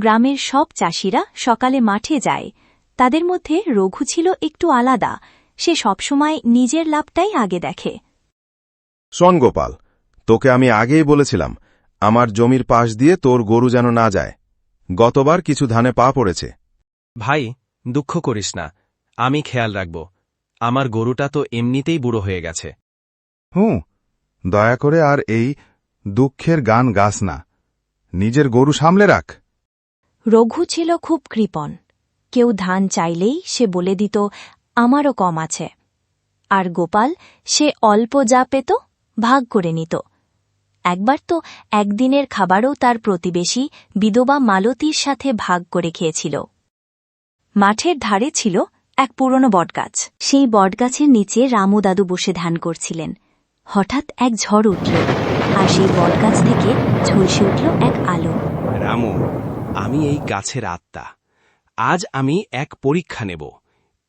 গ্রামের সব চাষিরা সকালে মাঠে যায়। তাদের মধ্যে রঘু ছিল একটু আলাদা, সে সবসময় নিজের লাভটাই আগে দেখে। শোন গোপাল, তোকে আমি আগেই বলেছিলাম আমার জমির পাশ দিয়ে তোর গরু যেন না যায়। গতবার কিছু ধানে পা পড়েছে। ভাই, দুঃখ করিস না, আমি খেয়াল রাখব। আমার গরুটা তো এমনিতেই বুড়ো হয়ে গেছে। দয়া করে আর এই দুঃখের গান গাস না, নিজের গরু সামলে রাখ। রঘু ছিল খুব কৃপণ। কেউ ধান চাইলেই সে বলে দিত আমারও কম আছে। আর গোপাল সে অল্প যা পেত ভাগ করে নিত। একবার তো একদিনের খাবারও তার প্রতিবেশী বিধবা মালতীর সাথে ভাগ করে খেয়েছিল। মাঠের ধারে ছিল এক পুরনো বটগাছ। সেই বটগাছের নিচে রামু দাদু বসে ধান করছিলেন। হঠাৎ এক ঝড় উঠল, আর সেই বটগাছ থেকে ঝলসে উঠল এক আলো। রামু, আমি এই গাছের আত্মা। আজ আমি এক পরীক্ষা নেব।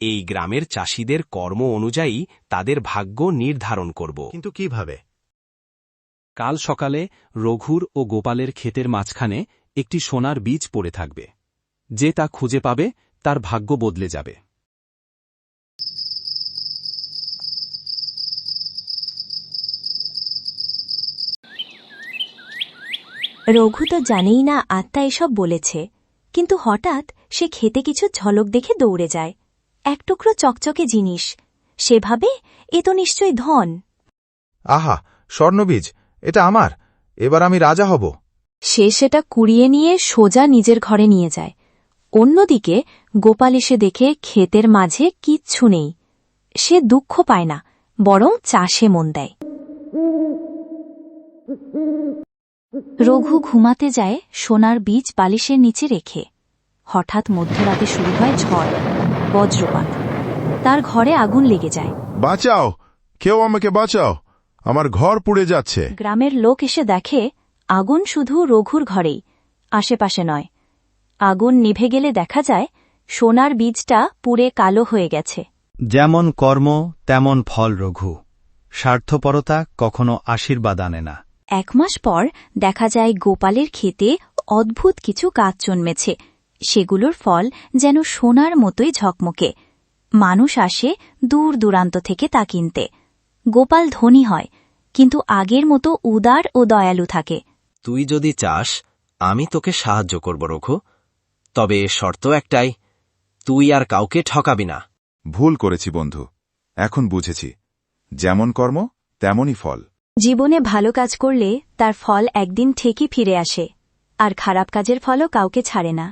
এই গ্রামের চাষিদের কর্ম অনুযায়ী তাদের ভাগ্য নির্ধারণ করব। কিন্তু কিভাবে? কাল সকালে রঘুর ও গোপালের ক্ষেতের মাঝখানে একটি সোনার বীজ পড়ে থাকবে। যে তা খুঁজে পাবে তার ভাগ্য বদলে যাবে। রঘু তো জানেই না আত্মা এসব বলেছে, কিন্তু হঠাৎ সে খেতে কিছু ঝলক দেখে দৌড়ে যায়। এক টুকরো চকচকে জিনিস। সে ভাবে এ তো নিশ্চয়ই ধন। আহা, স্বর্ণবীজ, এটা আমার, এবার আমি রাজা হব। সে সেটা কুড়িয়ে নিয়ে সোজা নিজের ঘরে নিয়ে যায়। অন্যদিকে গোপাল এসে দেখে ক্ষেতের মাঝে কিচ্ছু নেই। সে দুঃখ পায় না, বরং চাষে মন দেয়। রঘু ঘুমাতে যায় সোনার বীজ বালিশের নিচে রেখে। হঠাৎ মধ্যরাতে শুরু হয় ঝড়, বজ্রপাত। তার ঘরে আগুন লেগে যায়। বাঁচাও, কেউ আমাকে বাঁচাও, আমার ঘর পুড়ে যাচ্ছে। গ্রামের লোক এসে দেখে আগুন শুধু রঘুর ঘরেই, আশেপাশে নয়। আগুন নিভে গেলে দেখা যায় সোনার বীজটা পুড়ে কালো হয়ে গেছে। যেমন কর্ম তেমন ফল রঘু, স্বার্থপরতা কখনো আশীর্বাদ আনে না। 1 মাস পর দেখা যায় গোপালের ক্ষেতে অদ্ভুত কিছু গাছ জন্মেছে। সেগুলোর ফল যেন সোনার মতোই ঝকমকে। মানুষ আসে দূর দূরান্ত থেকে তা কিনতে। গোপাল ধনী হয়, কিন্তু আগের মতো উদার ও দয়ালু থাকে। তুই যদি চাস আমি তোকে সাহায্য করব রঘু, তবে শর্ত একটাই, তুই আর কাউকে ঠকাবি না। ভুল করেছি বন্ধু, এখন বুঝেছি, যেমন কর্ম তেমনই ফল। জীবনে ভালো কাজ করলে তার ফল একদিন ঠিকই ফিরে আসে, আর খারাপ কাজের ফলও কাউকে ছাড়ে না।